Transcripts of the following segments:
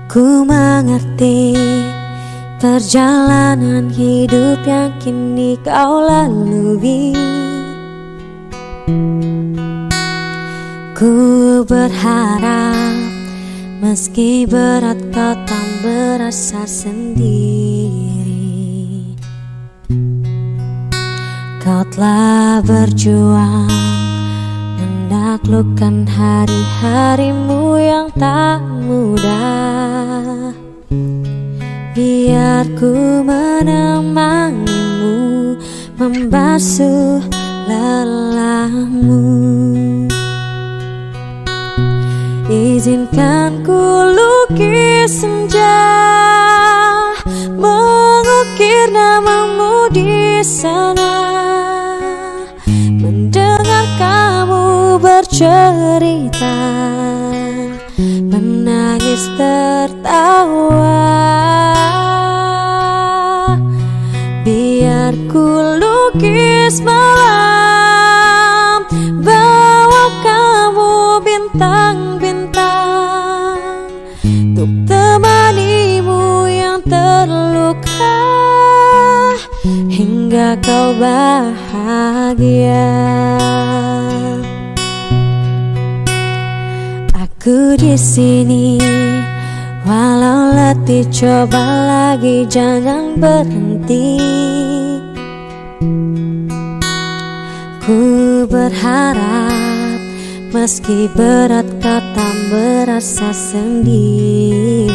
Ku mengerti perjalanan hidup yang kini kau lalui. Ku berharap meski berat kau tak merasa sendiri. Kau telah berjuang menaklukkan hari-harimu yang tak mudah. Biar ku menemanimu, membasuh lelahmu. Izinkan ku lukis senja, mengukir namamu di sana. Mendengar kamu bercerita, menangis tertawa. Biar ku lukis malam, bawa kamu bintang-bintang, untuk temanimu yang terluka hingga kau bahagia. Aku di sini, walau letih coba lagi, jangan berhenti. Ku berharap meski berat kau tak merasa sendiri.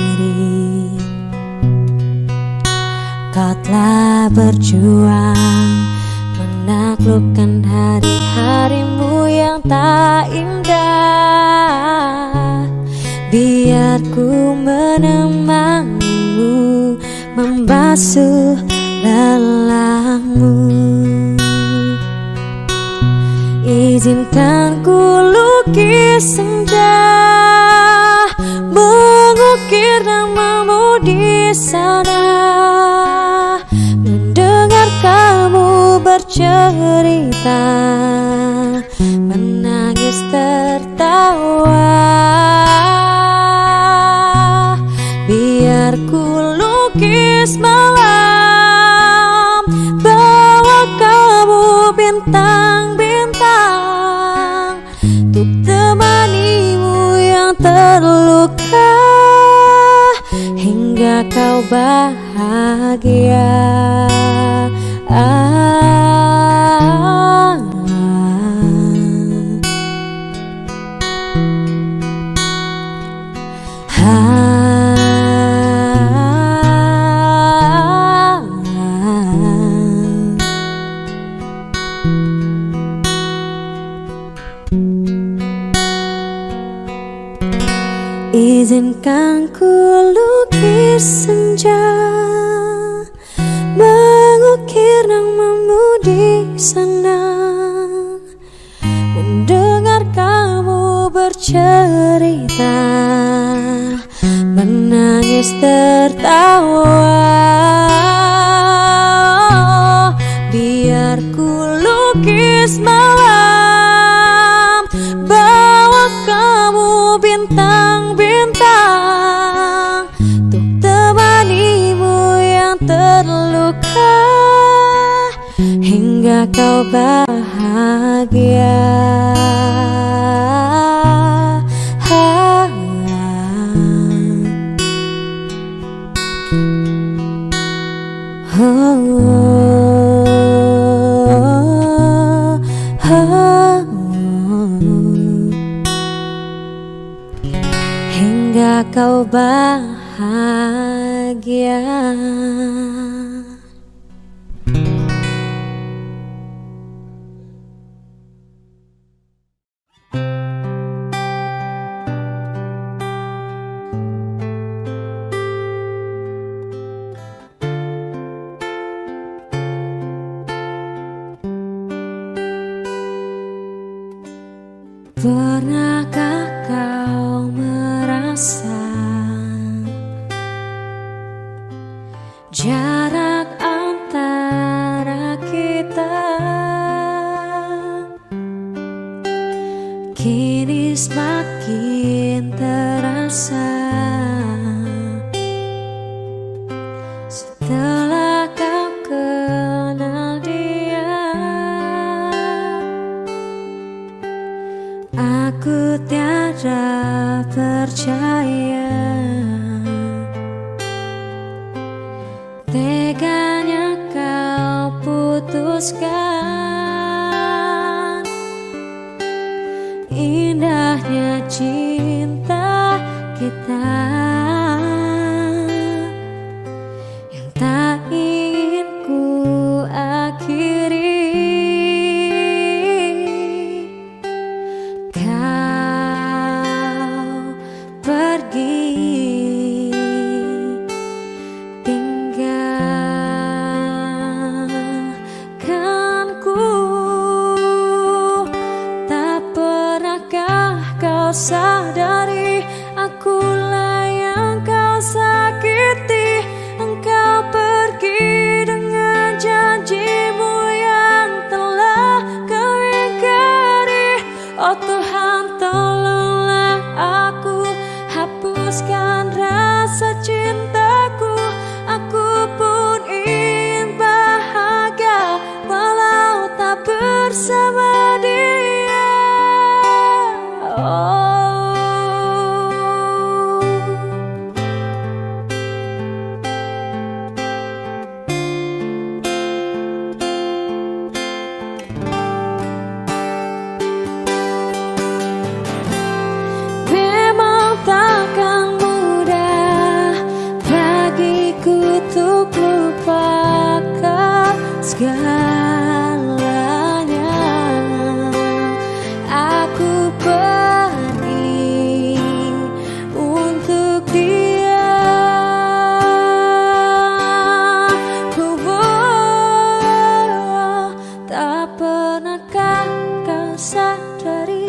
Kau telah berjuang menaklukkan hari-harimu yang tak indah. Biar ku menemanimu, membasuh lelahmu. Izinkan ku lukis senja, mengukir namamu di sana. Mendengar kamu bercerita, menangis tertawa. Biar ku lukis malam, bawa kamu bintang-bintang, untuk temanimu yang terluka hingga kau bahagia. Izinkan ku lukis senja, mengukir namamu di sana. Mendengar kamu bercerita, menangis tertawa. Biar ku lukis malam, bawa kamu bintang-bintang, untuk temanimu yang terluka hingga kau bahagia. Hingga kau bahagia. Pernahkah kau merasa jarak antara kita kini semakin terasa? Aku tiada percaya, teganya kau putuskan. Indahnya cinta kita yang tak ingin ku akhiri. Kau pergi tinggalkanku. Tak pernahkah kau sadari akulah yang kau sakiti. Engkau pergi dengan janjimu yang telah kau ingkari. Oh Tuhan, tolonglah aku, hapuskan rasa cintaku. Aku pun ingin bahagia walau tak bersama dia. Memang takkan mudah bagiku untuk lupakan segalanya. Aku pergi untuk dia. Tak pernahkah kau sadari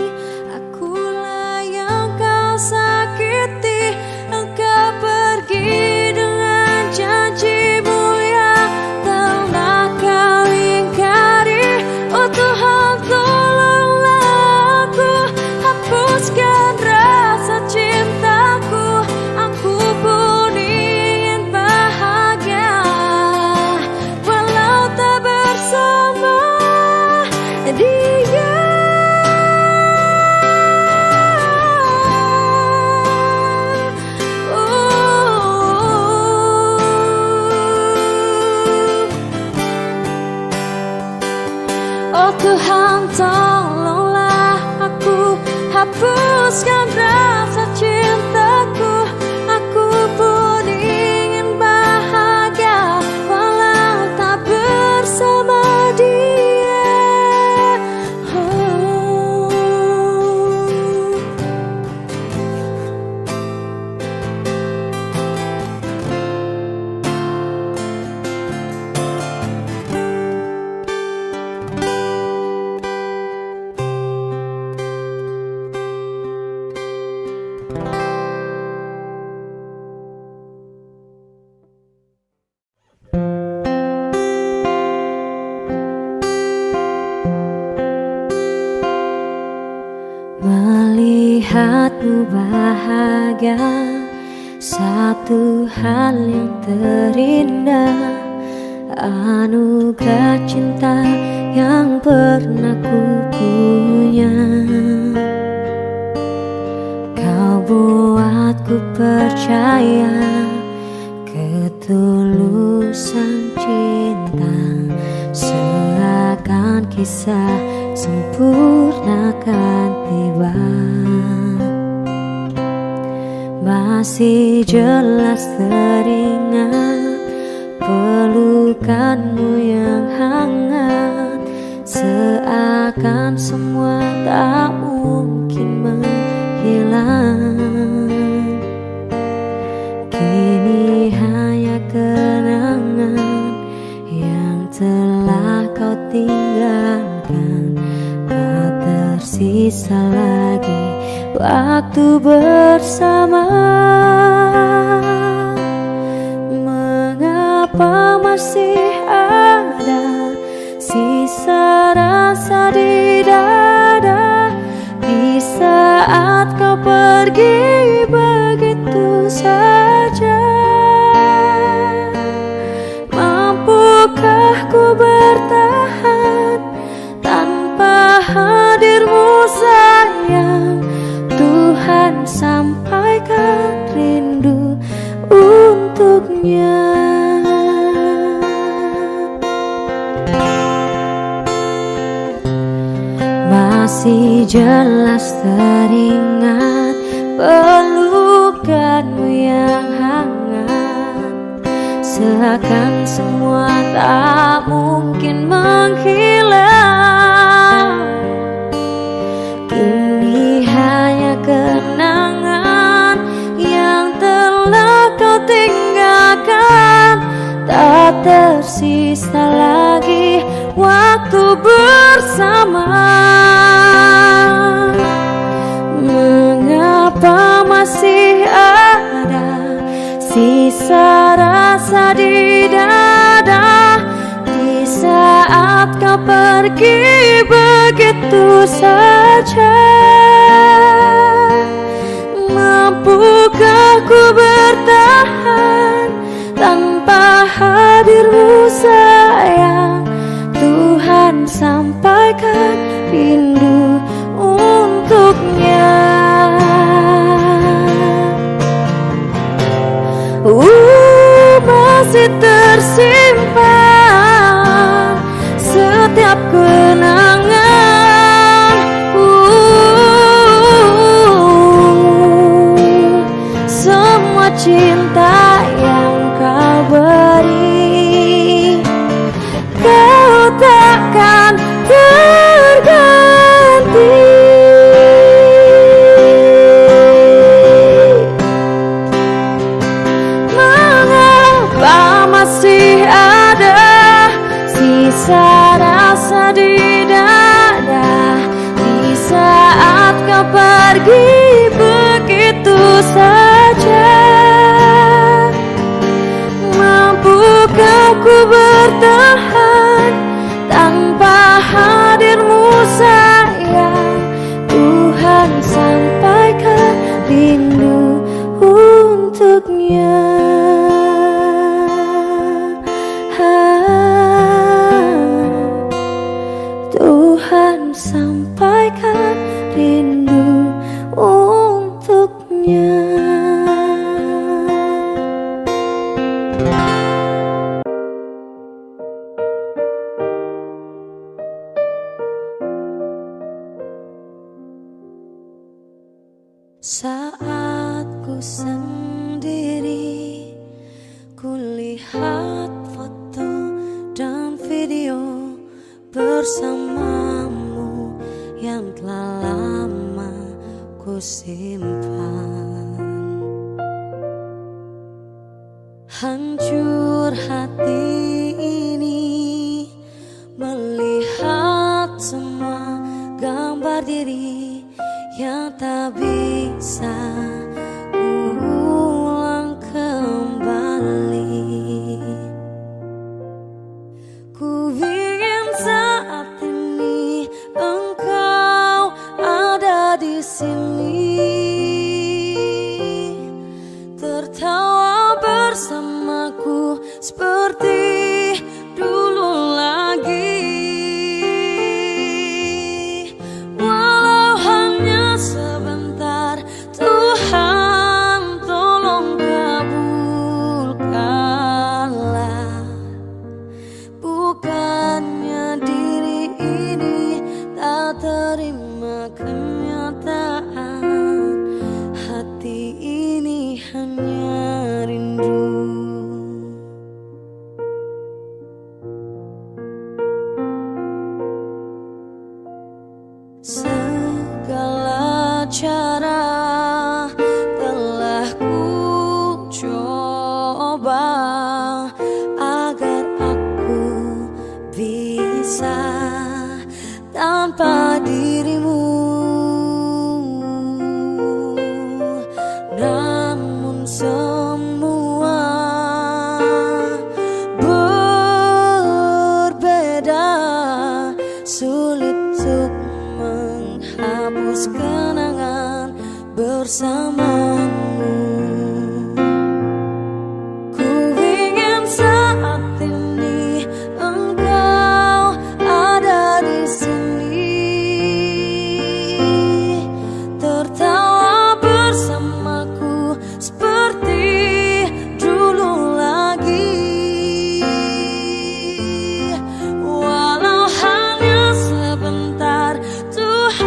akulah yang kau sakiti. Engkau pergi dengan janjimu yang telah kau ingkari. Oh Tuhan, tolonglah aku, hapuskan rasa cintaku. Aku pun ingin bahagia walau tak bersama dia. Oh Tuhan, tolonglah aku, hapuskan rasa cintaku. Aku pun ingin bahagia walau tak bersama dia. Melihatmu bahagia, satu hal yang terindah, anugerah cinta yang pernah ku punya. Kau buatku percaya ketulusan cinta, seakan kisah sempurna kan tiba. Masih jelas teringat pelukanmu yang hangat, seakan semua tak mungkin menghilang. Kini hanya kenangan yang telah kau tinggalkan. Tak tersisa lagi waktu bersama. Mengapa masih ada sisa rasa di dada di saat kau pergi begitu saja? Mampukah ku bertahan tanpa hadirmu sayang? Masih jelas teringat pelukanmu yang hangat, seakan semua tak mungkin menghilang. Kini hanya kenangan yang telah kau tinggalkan. Tak tersisa lagi waktu bersama. Mengapa masih ada sisa rasa di dada, di saat kau pergi begitu saja? Mampukah ku bertahan tanpa hadirmu sayang? Tuhan sampaikan rindu untuknya. Masih tersimpan setiap kenangan. Semua cinta yang kau beri, kau takkan terganti. Mengapa masih ada sisa rasa di dada, di saat kau pergi begitu saja? Mampukah ku bertahan tanpa hadirmu sayang? Tuhan sampaikan rindu untuknya. Tuhan sampaikan rindu untuknya. Saat ku sendiri, ku lihat foto dan video bersamamu yang telah lama ku simpan. Hancur hati ini melihat semua gambar diri yang tak bisa ulang kembali. Ku ingin saat ini engkau ada di sini, tertawa bersamaku seperti dulu lagi. Walau hanya sebentar, Tuhan tolong kabulkanlah. Bukannya diri ini tak terima kenyataan, hati ini hanya rindu. Segala cara telah ku coba agar aku bisa tanpa dirimu, namun semua berbeda. Sulit untuk menghapus kenangan bersamamu. Ku ingin saat ini engkau ada di sini, tertawa bersamaku seperti dulu lagi. Walau hanya sebentar, Tuhan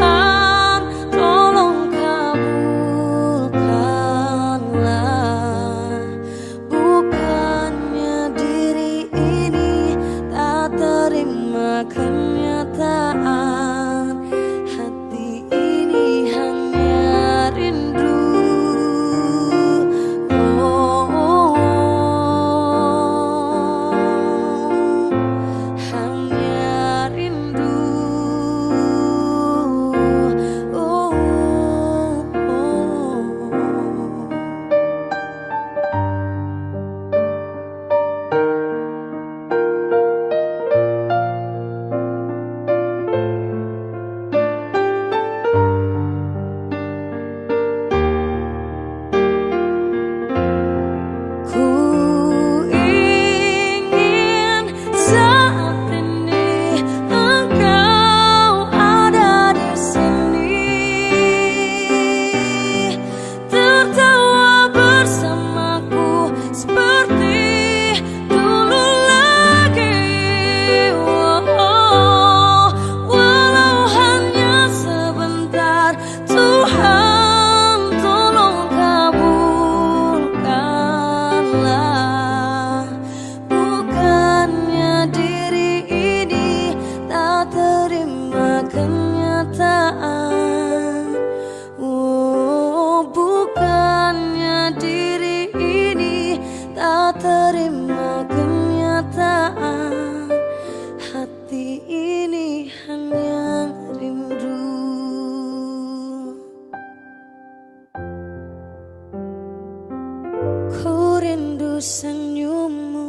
senyummu,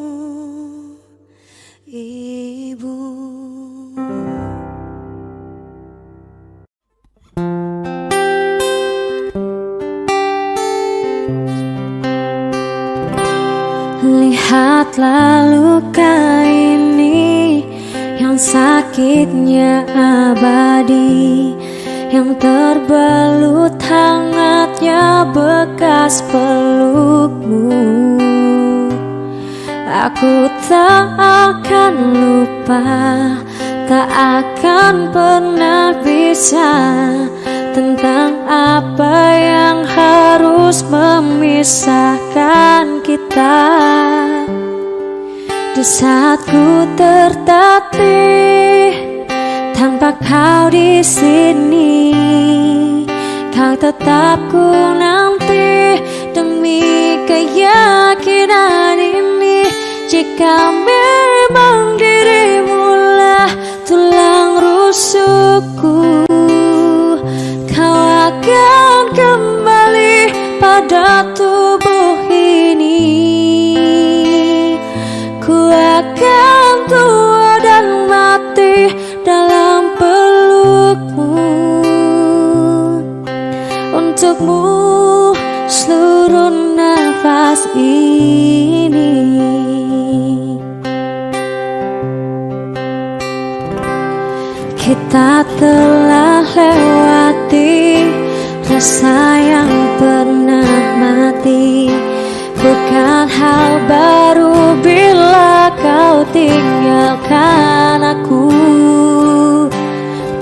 Ibu. Lihatlah luka ini yang sakitnya abadi, yang terbelut hangatnya bekas pelukmu. Aku tak akan lupa, tak akan pernah bisa tentang apa yang harus memisahkan kita. Di saat ku tertatih tanpa kau di sini, kau tetap ku nanti demi keyakinan ini. Jika memang dirimulah tulang rusukku, kau akan kembali pada tubuh ini. Ku akan tua dan mati dalam pelukmu. Untukmu seluruh nafas ini. Kita telah lewati rasa yang pernah mati. Bukan hal baru bila kau tinggalkan aku,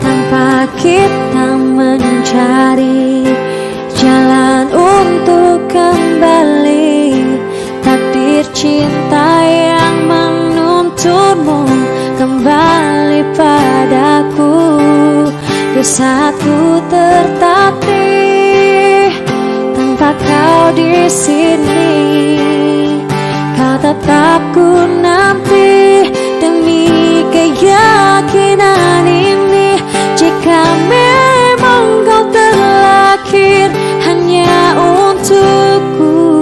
tanpa kita mencari jalan untuk kembali. Takdir cinta yang menuntunmu kembali padaku. Di saat ku tertatih tanpa kau di sini, kau tetap ku nanti demi keyakinan ini. Jika memang kau terlahir hanya untukku,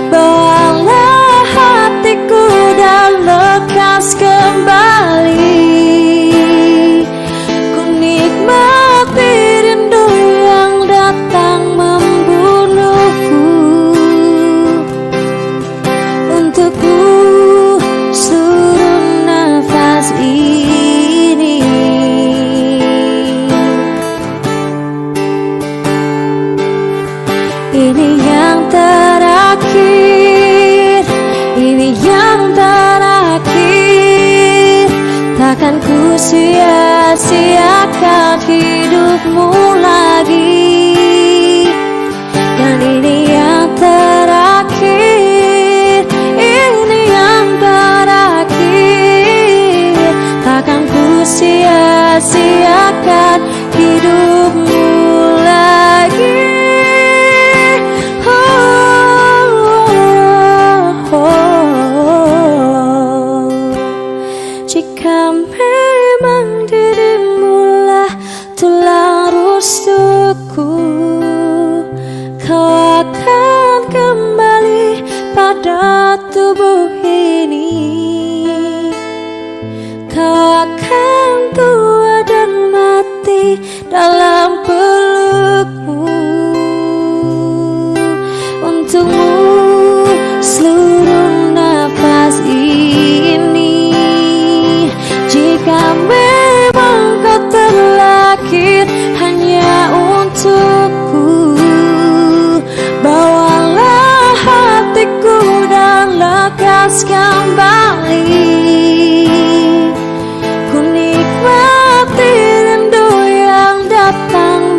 bawalah hatiku dan lekas kembali. Ku nikmati rindu yang datang membunuhku. Untukku seluruh nafas ini. Ini yang terakhir, ini yang terakhir. Takkan ku sia-siakan hidupmu lagi. Dan ini yang terakhir, ini yang terakhir. Takkan ku sia-siakan hidupmu lagi. Jika memang dirimulah tulang rusukku, kau akan kembali pada tubuh ini. Kau akan tua dan mati dalam pelukmu. Untukmu seluruh nafas ini. Jika memang kau terlahir hanya untukku, bawalah hatiku dan lekas kembali. Ku nikmati rindu yang datang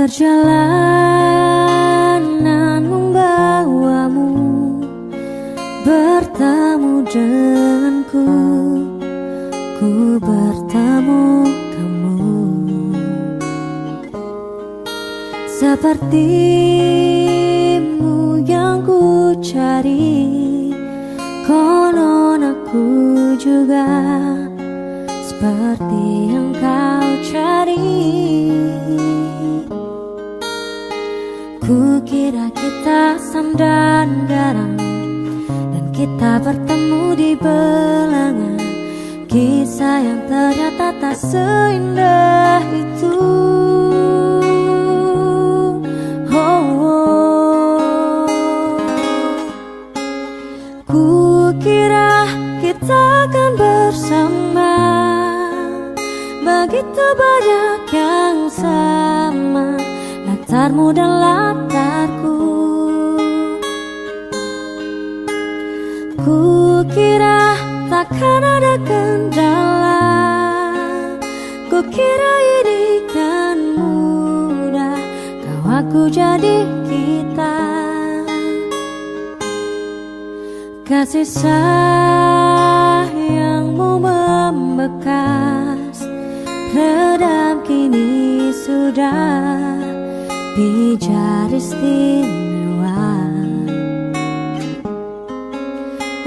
Perjalanan membawamu bertemu denganku, ku bertemu kamu. Sepertimu yang ku cari, konon aku juga seperti yang kau cari. Ku kira kita asam dan garam, dan kita bertemu di belanga. Kisah yang ternyata tak seindah itu. Ku kira kita akan bersama, begitu banyak yang sama, latarmu dan latarku. Ku kira takkan ada kendala, ku kira ini kan mudah, kau aku jadi kita. Kasih sayangmu membekas, redam kini sudah pijar istimewa.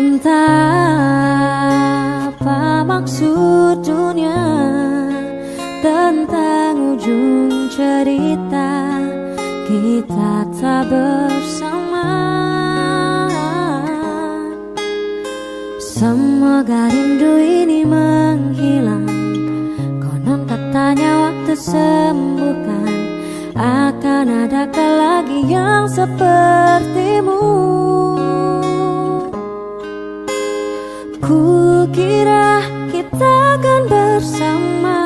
Entah apa maksud dunia tentang ujung cerita kita tak bersama. Semoga rindu ini menghilang, konon katanya waktu sembuhkan. Akan adakah lagi yang sepertimu? Ku kira kita akan bersama,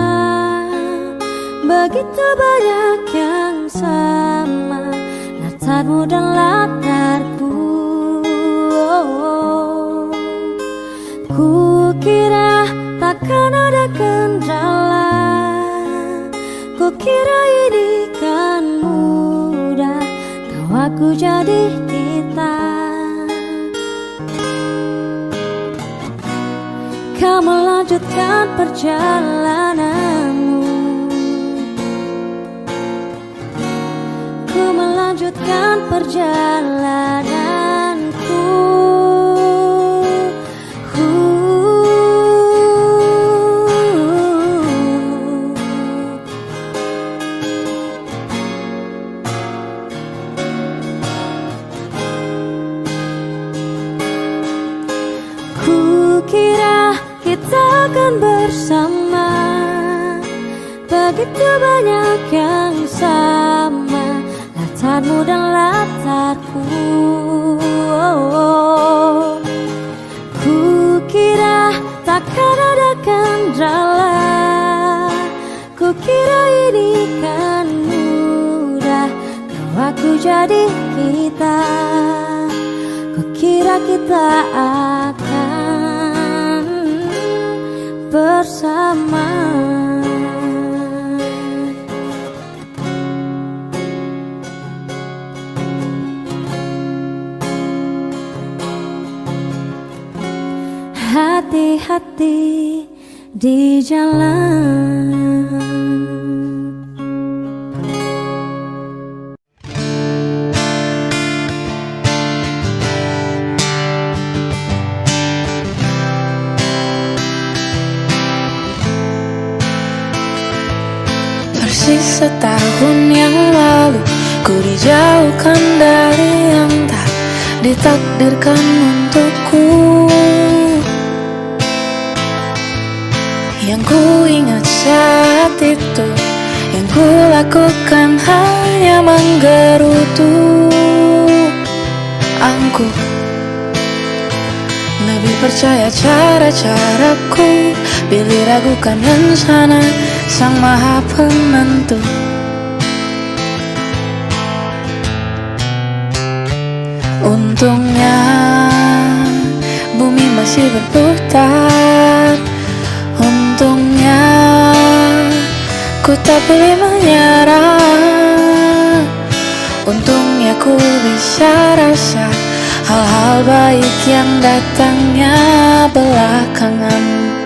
begitu banyak yang sama, latarmu dan latarku. Ku kira takkan ada kendala, ku kira ini kan mudah, kau aku jadi kita. Kau melanjutkan perjalananmu, ku melanjutkan perjalananku. Ku kira kita akan bersama, begitu banyak yang sama, latarmu dan latarku. Ku kira takkan ada kendala, ku kira ini kan mudah, kau aku jadi kita. Ku kira kita akan bersama. Hati-hati di jalan. Persis setahun yang lalu, ku dijauhkan dari yang tak ditakdirkan untukku. Yang ku ingat saat itu, yang ku lakukan hanya menggerutu. Aku lebih percaya cara-caraku, pilih ragukan rencana Sang Maha Penentu. Untungnya bumi masih berputar, untungnya ku tak pilih menyerah. Untungnya ku bisa rasa hal-hal baik yang datangnya belakangan.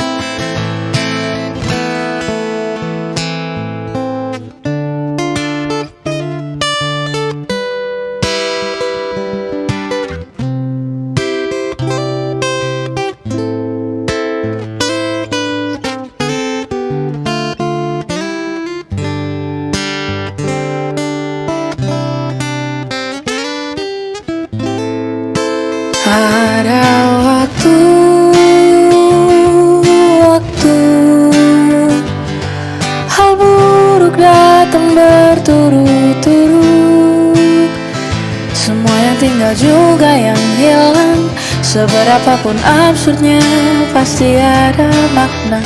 Ada waktu hal buruk datang berturut-turut. Semua yang tinggal juga yang hilang. Seberapapun absurdnya pasti ada makna.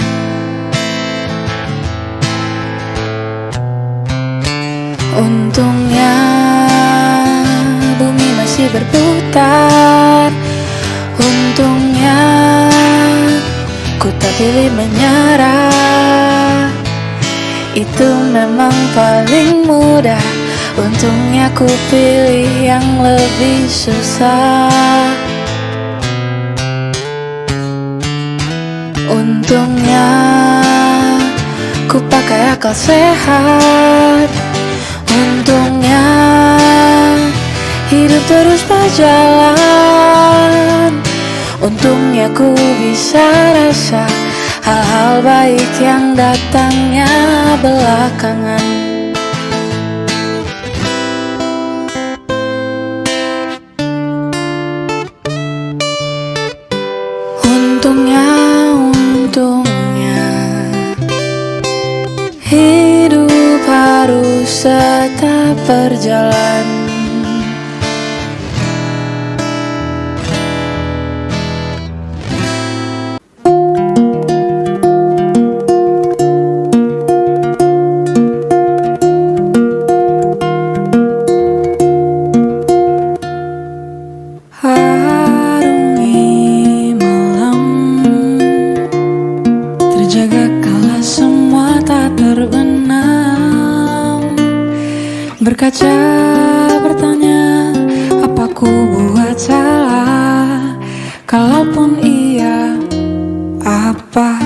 Untungnya bumi masih berputar. Untungnya ku tak pilih menyerah. Itu memang paling mudah. Untungnya ku pilih yang lebih susah. Untungnya ku pakai akal sehat. Untungnya hidup terus berjalan. Untungnya ku bisa rasa hal-hal baik yang datangnya belakangan. Untungnya hidup harus tetap berjalan. Harungi malam, terjaga kala semua tak terbenam. Berkaca bertanya, apa ku buat salah? Kalaupun iya, apa?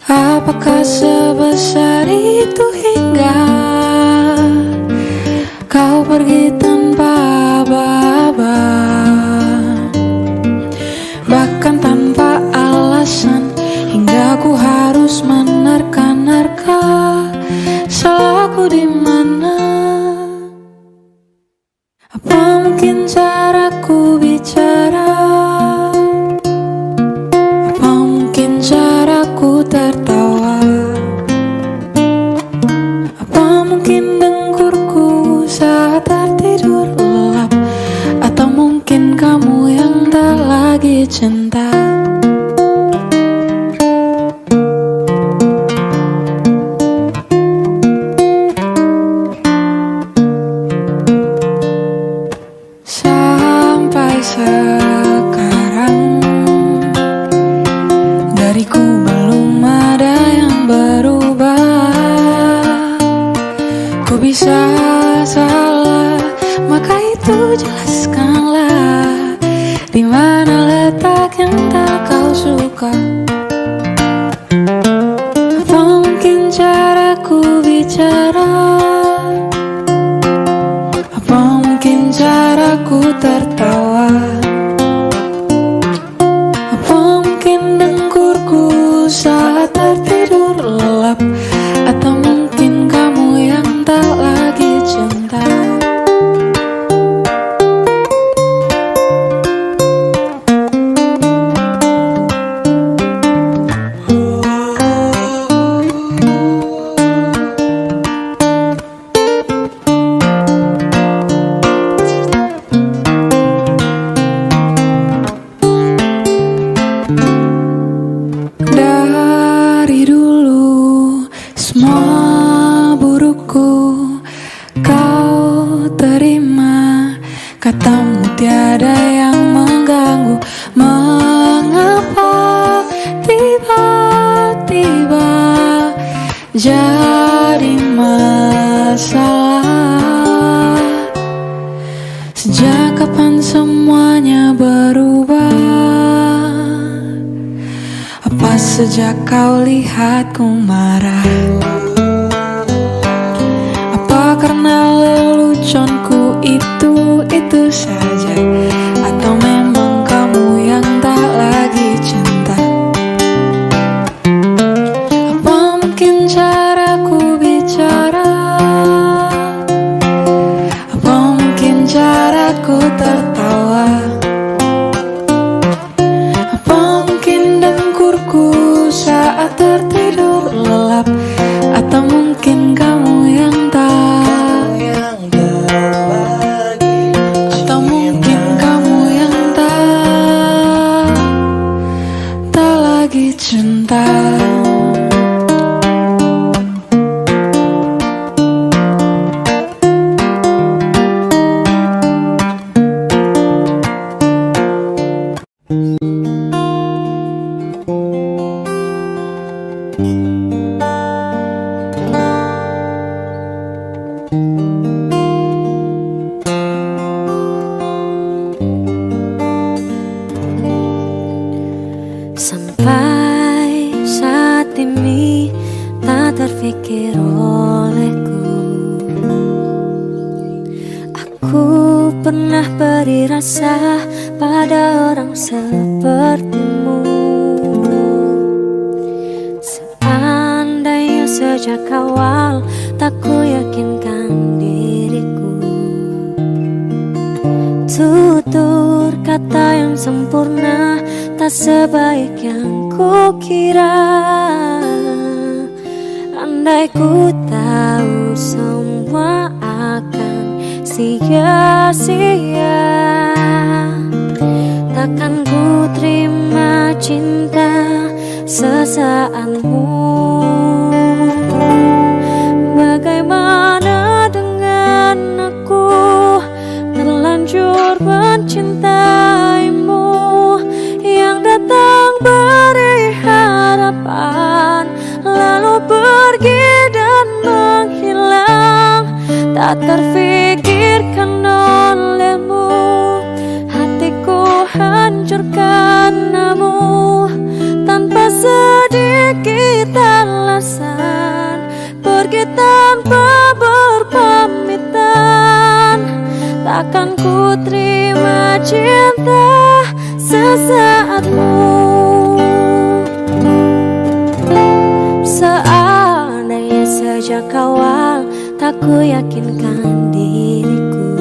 Apakah sebesar itu hingga kau pergi tanpa aba-aba, bahkan tanpa alasan, hingga ku harus menerka-nerka salahku di mana? Apa mungkin caraku bicara? Apa mungkin caraku tertawa? Apa mungkin dengkurku saat tertidur lelap? Atau mungkin kamu yang tak lagi cinta? Sampai sekarang dariku belum ada yang berubah. Ku bisa salah, maka itu jelaskanlah di mana letak yang tak kau suka. Apa mungkin caraku bicara? Apa mungkin caraku tertawa? Apa mungkin dengkurku saat tertidur lelap? Atau mungkin kamu yang tak lagi cinta? Dari dulu semua burukku kau terima. Katamu tiada yang mengganggu. Mengapa tiba-tiba jadi masalah? sejak kau lihatku marah. Apa karena leluconku itu saja, atau memang kamu yang tak lagi cinta? Apa mungkin caraku bicara? Apa mungkin caraku tertawa? Saat tertidur lelap, atau mungkin kamu yang tak, atau mungkin kamu yang tak lagi cinta. Sampai saat ini tak terfikir olehku, aku pernah beri rasa pada orang sepertimu. Seandainya sejak awal tak ku yakinkan diriku, tutur kata yang sempurna tak sebaik yang ku kira. Andai ku tahu semua akan sia-sia, takkan ku terima cinta sesaatmu. Bagaimana dengan aku, terlanjur mencintaimu, yang datang beri harapan lalu pergi dan menghilang, tak terfikirkan olehmu. Hatiku hancur karenamu, tanpa sedikit alasan, pergi tanpa berpamitan. Takkan ku terima cinta sesaatmu. Seandainya sejak awal tak ku yakinkan diriku,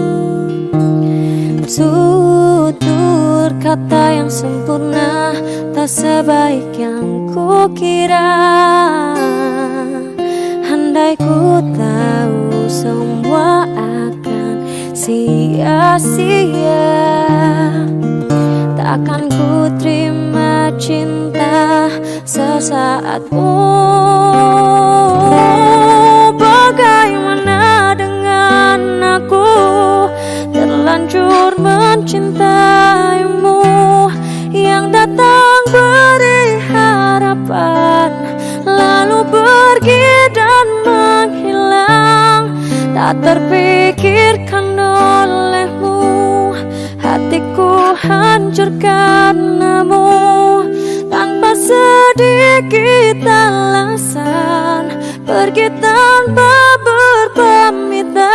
tutur kata yang sempurna tak sebaik yang ku kira. Andai ku tahu semua akan sia-sia, takkan ku terima cinta sesaatmu. Bagaimana dengan aku, terlanjur mencintaimu, yang datang beri harapan lalu pergi dan menghilang, tak terfikirkan olehmu. Hatiku hancur karenamu, tanpa sedikit alasan, pergi tanpa berpamitan.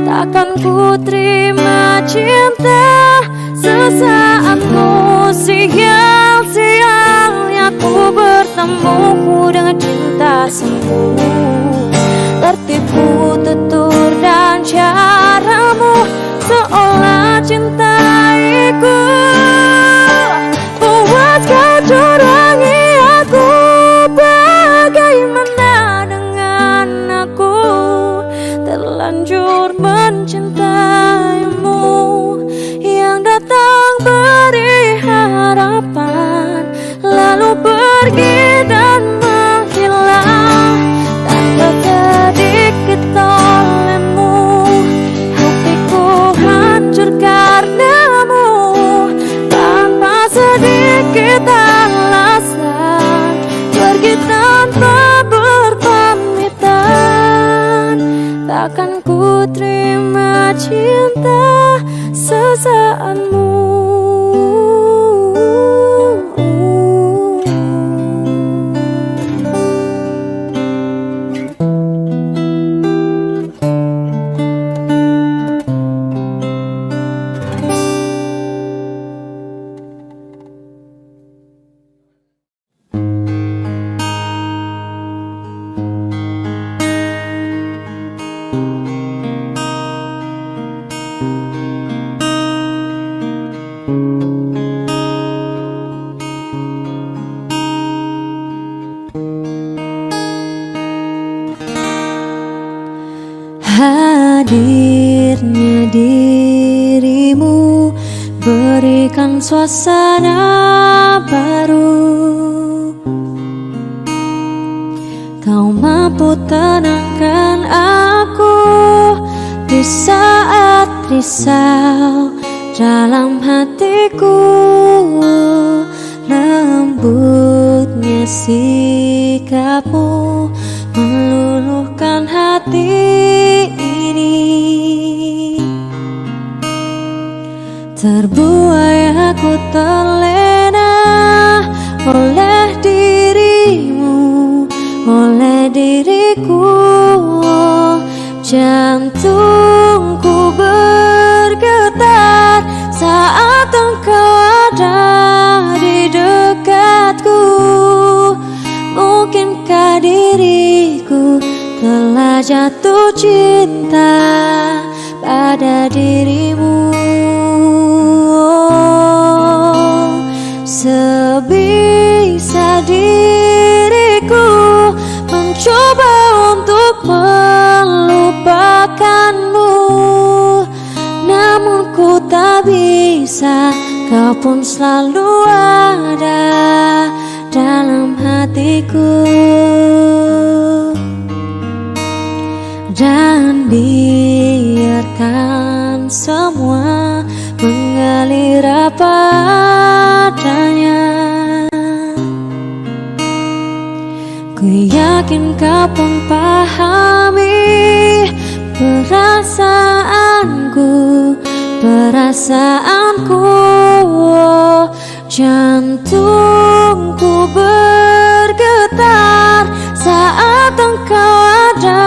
Takkan ku terima cinta sesaatmu. Sial-sialnya ku bertemu dengan cinta semu, tertipu tutur dan caramu, seolah cintaiku, buat kau curangi aku. Bagaimana dengan aku, terlanjur mencintaimu, yang datang beri harapan lalu pergi dan menghilang, tanpa sedikit olehmu. Hatiku hancur karenamu, tanpa sedikit alasan, pergi tanpa berpamitan. Takkan ku terima cinta sesaatmu. Hadirnya dirimu berikan suasana baru. Kau mampu tenangkan aku di saat risau dalam hatiku. Lembutnya sikapmu meluluhkan hati ini. Terbuai aku terlena oleh dirimu, oleh diriku. Jantungku bergetar saat engkau ada di dekatku. Mungkinkah diriku telah jatuh cinta pada dirimu? Sebisa diriku mencoba untuk melupakanmu, namun ku tak bisa. Kau pun selalu ada dalam hatiku. Dan biarkan semua mengalir apa adanya. Ku yakin kau pun pahami perasaanku, perasaanku. Jantungku bergetar saat engkau ada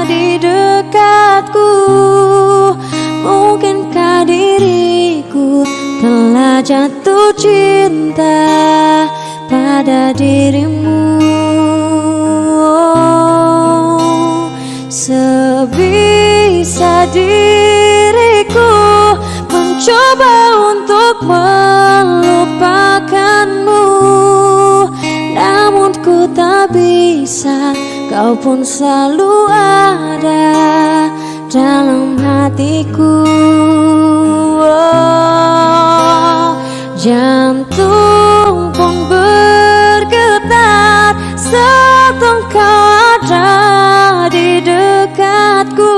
di dekatku. Mungkinkah diriku telah jatuh cinta pada dirimu? Sebisa diriku mencoba untuk melupakanmu, namun ku tak bisa. Kau pun selalu ada dalam hatiku. Jantung pun bergetar saat engkau ada di dekatku.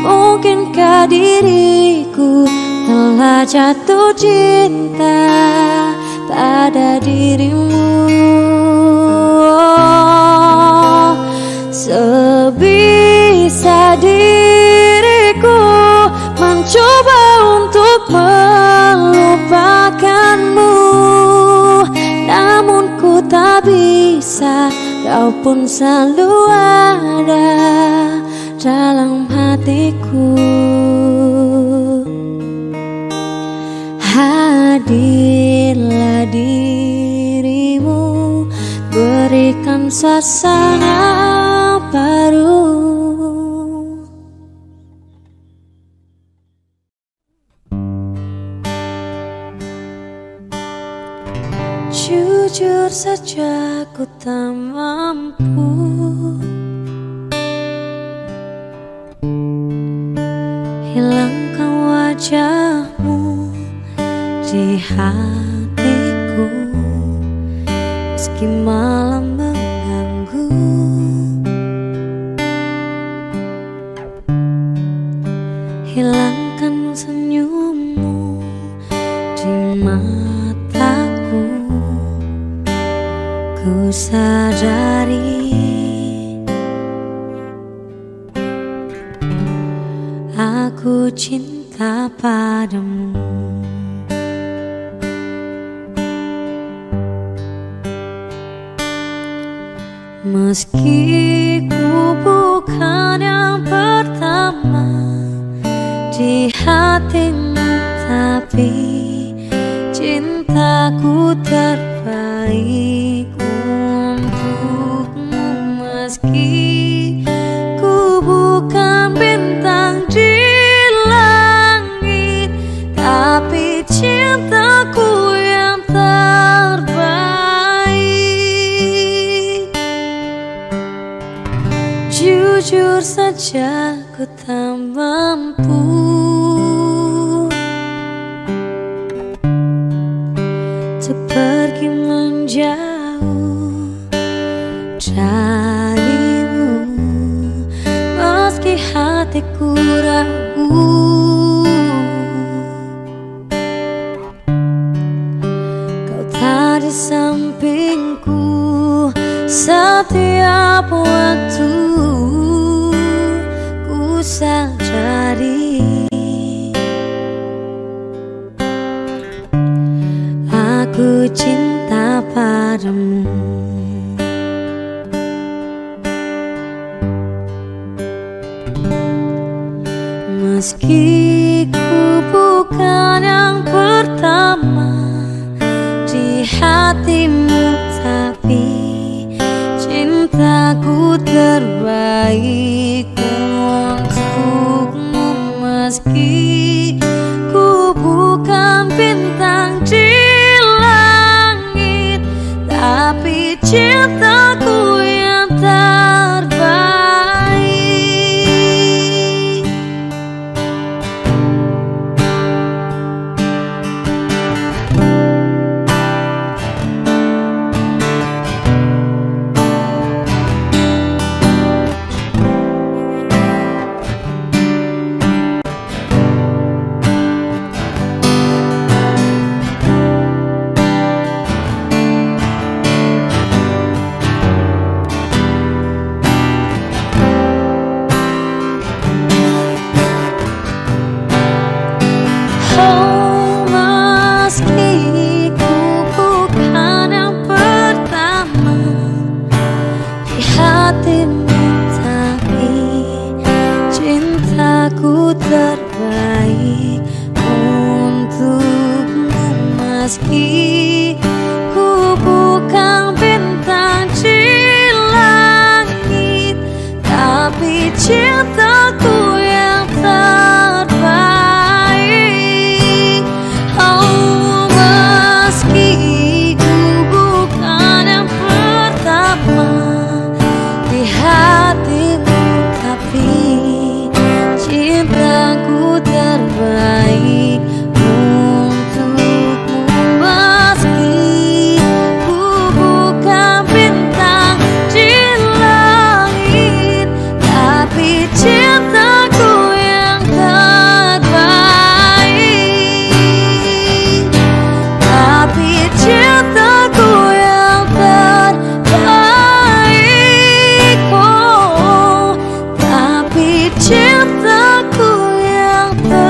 Mungkinkah diriku telah jatuh cinta pada dirimu? Sebisa diriku mencoba untuk melupakanmu, namun ku tak bisa. Kau pun selalu ada dalam hatiku. Hadirlah dirimu, berikan suasana baru. Jujur saja ku tak mampu hilangkan wajahmu di hatiku, meski malam mengganggu. Hilangkan senyummu di mataku. Ku sadari aku cinta padamu. Meski ku bukan yang pertama di hatimu, tapi cintaku terbaik untukmu. Meski ku bukan bintang di langit, tapi cintaku yang terbaik. Jujur Jujur saja ku tak mampu untuk pergi menjauh darimu, meski hatiku ragu. Kau tak di sampingku setiap waktu. Ku sadari aku cinta padamu. Meski ku bukan yang pertama di hatimu, tapi cintaku terbaik untukmu. Meski ku bukan bintang di langit, tapi cintaku yang terbaik. Cintaku terbaik untukmu. Meski ku bukan bintang di langit, tapi cintaku yang terbaik. Oh, meski ku bukan yang pertama di hatimu, tapi cintaku terbaik untukmu. Meski ku bukan bintang di langit, tapi cintaku yang terbaik. Tapi cintaku yang terbaik. Oh, tapi cintaku yang terbaik.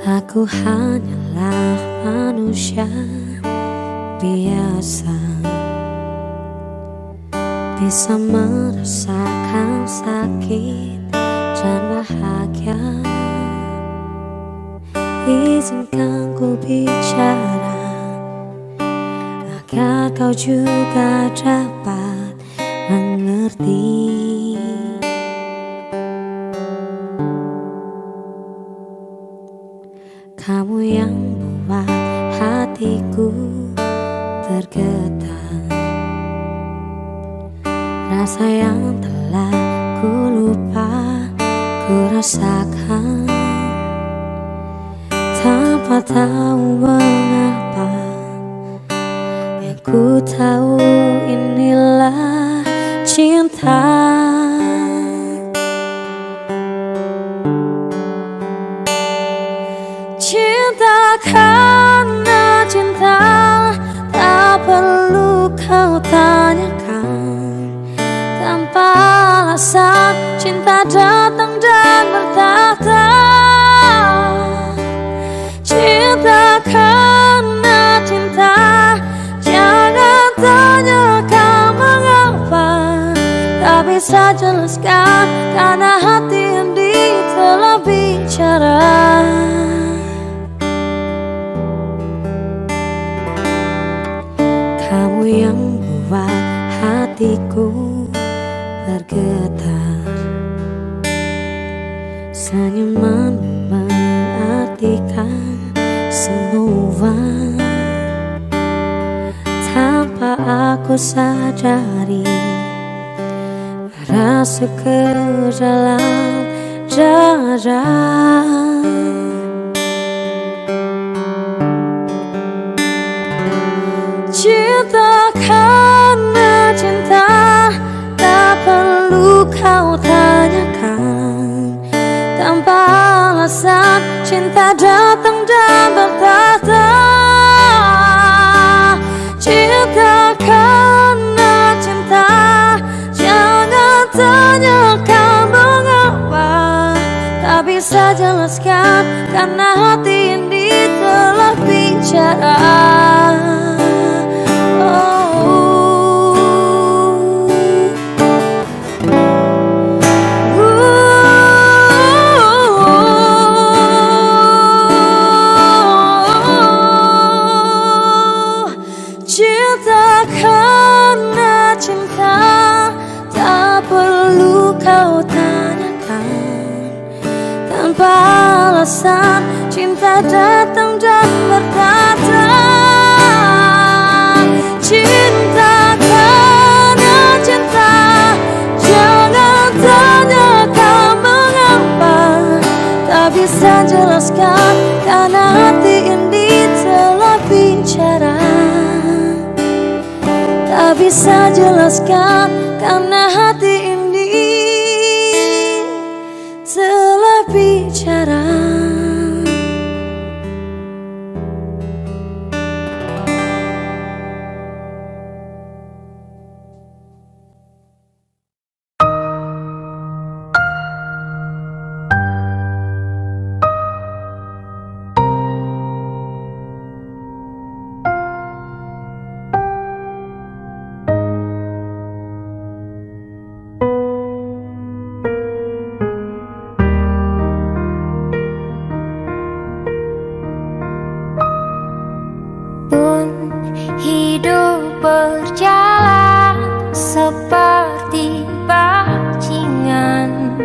Aku hanyalah manusia biasa, bisa merasakan sakit dan bahagia. Izinkan ku bicara agar kau juga dapat mengerti. Kamu yang membuat hatiku bergetar, rasa yang telah ku lupa ku rasakan, tanpa tahu mengapa. Yang ku tahu inilah cinta. Cinta karena cinta, tak perlu kau tanyakan. Tanpa alasan cinta datang dan bertahta. Cinta karena cinta, jangan tanyakan mengapa. Tak bisa jelaskan karena hati ini telah bicara. Kamu yang buat hatiku bergetar, senyuman mengartikan semua. Tanpa aku sadari, merasuk ke dalam dada. Cinta karena cinta, tak perlu kau tanyakan. Tanpa alasan cinta datang dan bertahta. Cinta karena cinta, jangan tanyakan mengapa. Tak bisa jelaskan karena hati ini telah bicara. Cinta karena cinta, tak perlu kau tanyakan. Tanpa alasan cinta datang dan berkata. Cinta karena cinta, jangan tanyakan mengapa. Tak bisa jelaskan karena hati ini telah bicara. Tak bisa jelaskan karena hati ini telah bicara. Hidup berjalan seperti bajingan,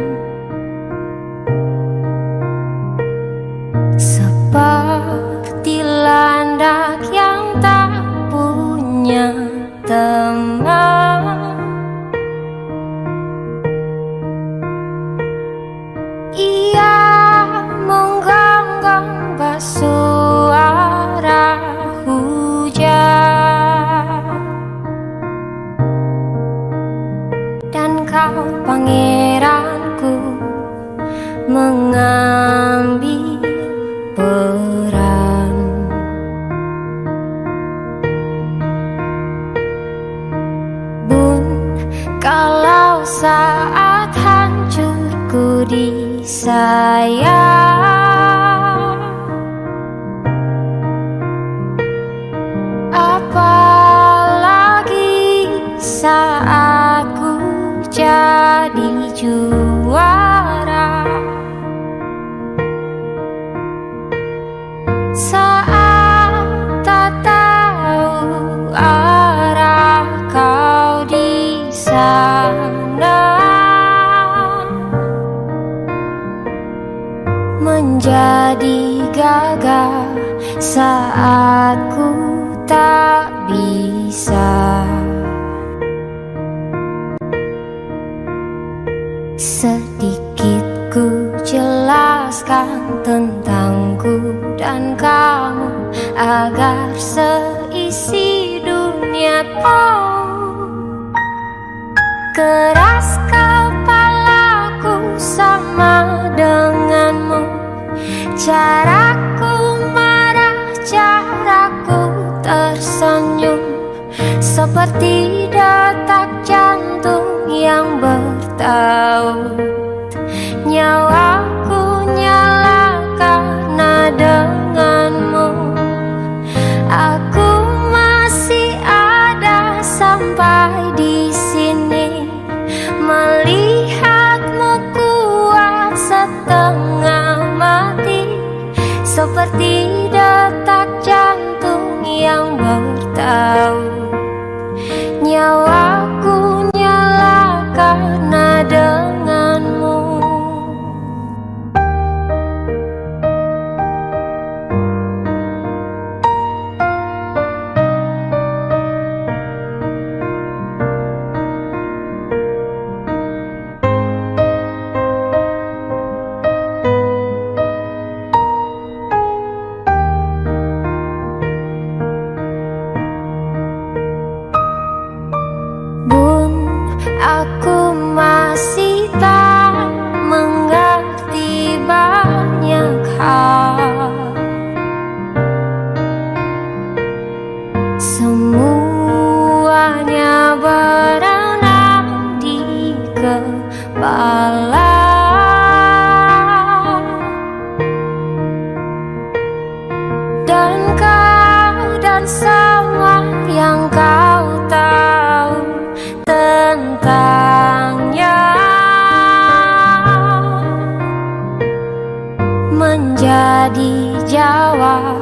seperti landak yang tak punya teman. Ia menggonggong bersuara dan kau pangeranku mengambil peran. Bun, kalau saat hancurku disayang, juara. Saat tak tahu arah kau di sana, menjadi gagah saat ku tak bisa. Sedikit ku jelaskan tentangku dan kamu, agar seisi dunia tahu. Keras kepalaku sama denganmu, caraku marah, caraku tersenyum, seperti detak jantung yang bertaut. Nyawaku nyala karena denganmu. Aku masih ada sampai di sini, melihatmu kuat setengah mati, seperti detak jantung yang bertaut. Nyawaku nyala karena denganmu. Aku masih tak mengerti banyak hal. Semuanya berenang di kepala. Dan kau dan semua yang kau tahu tentangnya, menjadi jawab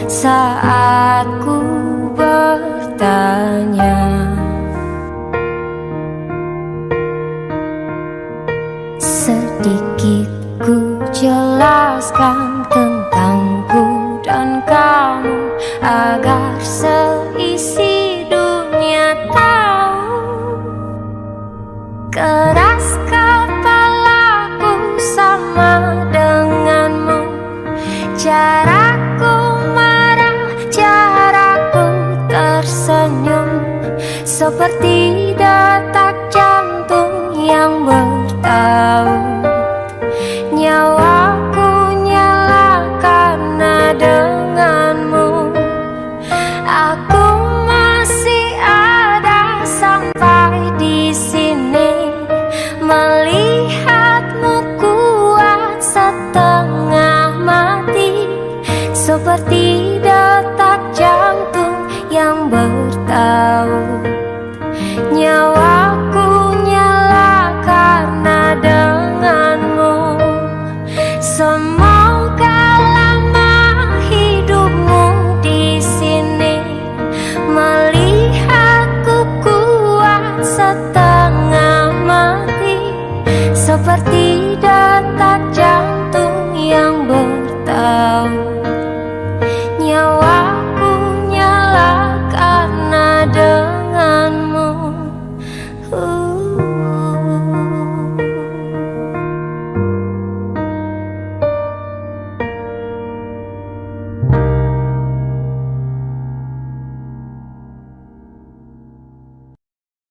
saat ku bertanya. Sedikit ku jelaskan tentangku dan kamu, agar seisi dunia tahu. Keras kepalaku sama denganmu, caraku marah, caraku tersenyum, seperti detak jantung yang bertaut. Nyawaku nyala karena denganmu. Aku masih ada sampai di sini, melihatmu kuat setengah mati, seperti detak jantung yang bertaut. Nyawaku nyala karena denganmu. Semoga lama hidupmu di sini, melihatku kuat setengah mati, seperti detak jantung yang bertaut. Nyawaku nyala karena denganmu.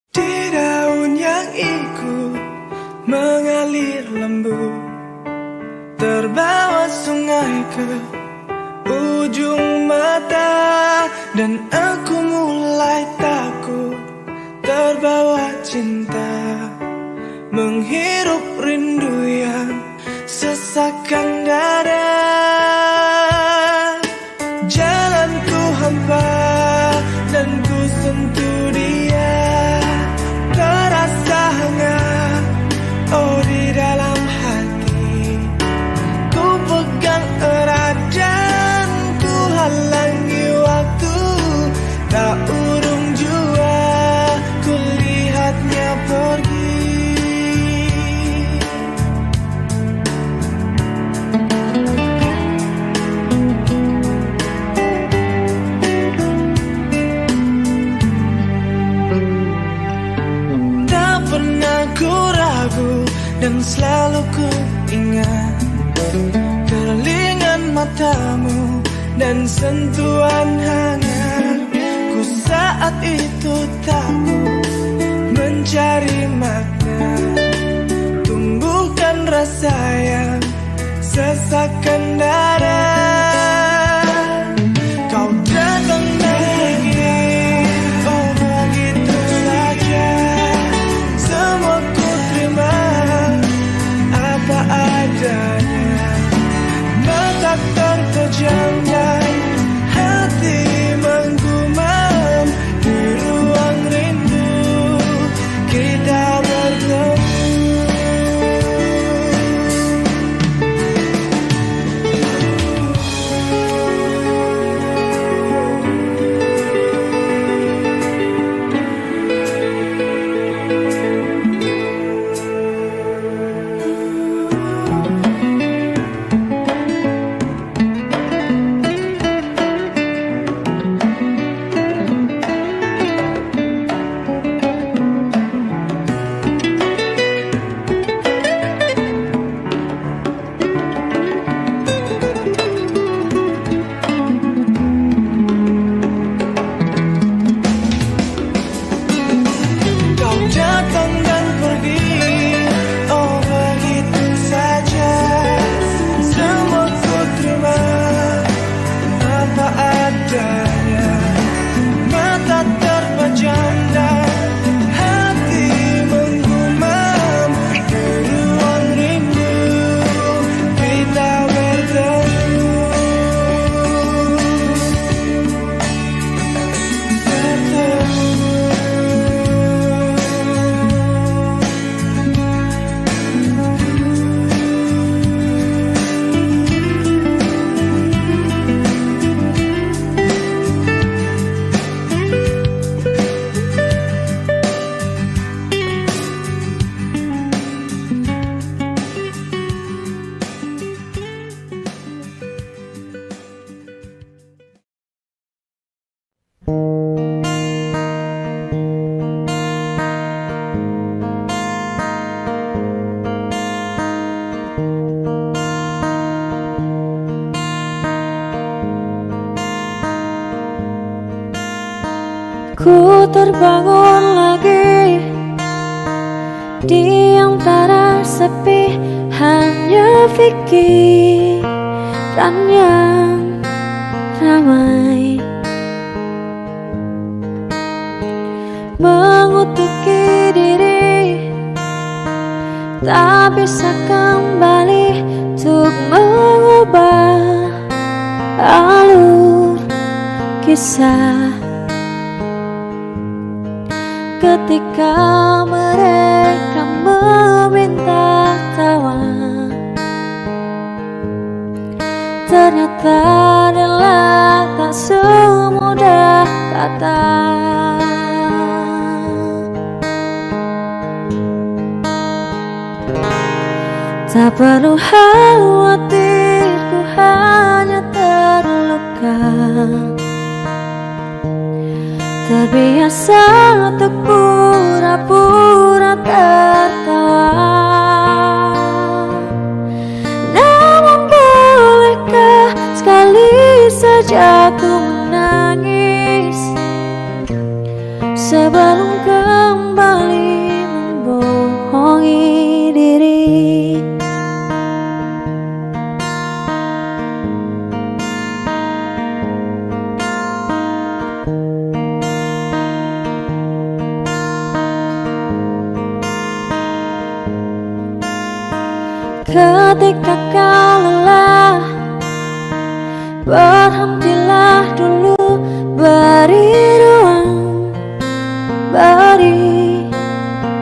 Di daun yang ikut mengalir lembut, terbawa sungai ke ujung mata, dan aku mulai takut terbawa cinta, menghirup rindu yang sesakkan dada. Jalanku hampa dan ku sentuh dia, terasa hangat, oh dalam hati. Ku pegang erat dan ku halangi waktu. Tak urung jua ku lihatnya pergi. Tak pernah ku ragu dan selalu ku ingat kerlingan matamu dan sentuhan hangat. Ku saat itu takut mencari makna, tumbuhkan rasa yang sesakkan dada. Kau datang dan pergi, oh begitu saja. Semua ku terima apa adanya. Mata terpejam dan hati menggumam. Di ruang rindu kita bertemu. Ku terbangun lagi di antara sepi, hanya pikiran yang ramai mengutuki diri, tak bisa kembali untuk mengubah alur kisah. Ketika mereka meminta tawa, ternyata adalah tak semudah kata. Tak perlu khawatir, ku hanya terluka, terbiasa untuk pura-pura tertawa. Namun bolehkah sekali saja ku menangis sebelum kembali membohongi diri. Ketika kau lelah, berhentilah dulu, beri ruang, beri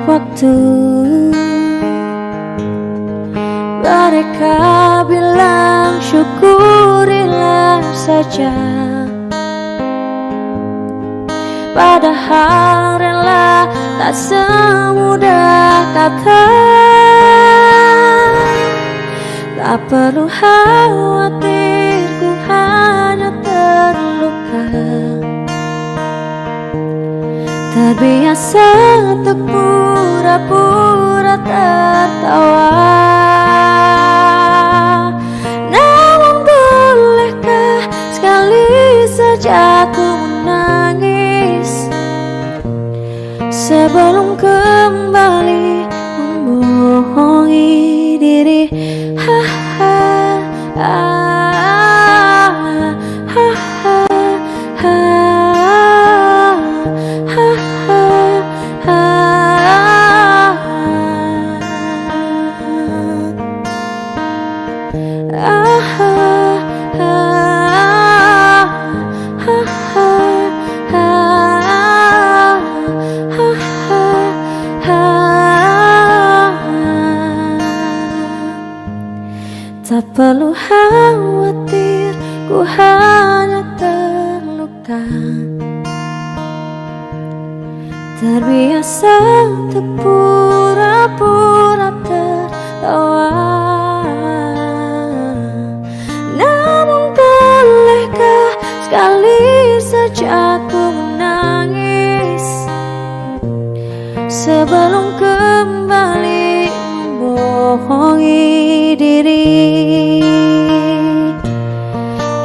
waktu. Mereka bilang syukurilah saja, padahal rela tak semudah kata. Tak perlu khawatir, ku hanya terluka. Terbiasa untuk pura-pura tertawa. Namun bolehkah sekali saja ku menangis sebelum kembali membohongi diri. Ha ha ha ha ha tak perlu khawatir, ku hanya terluka. Terbiasa untuk pura-pura tertawa. Namun bolehkah sekali saja ku menangis sebelum kembali membohongi diri.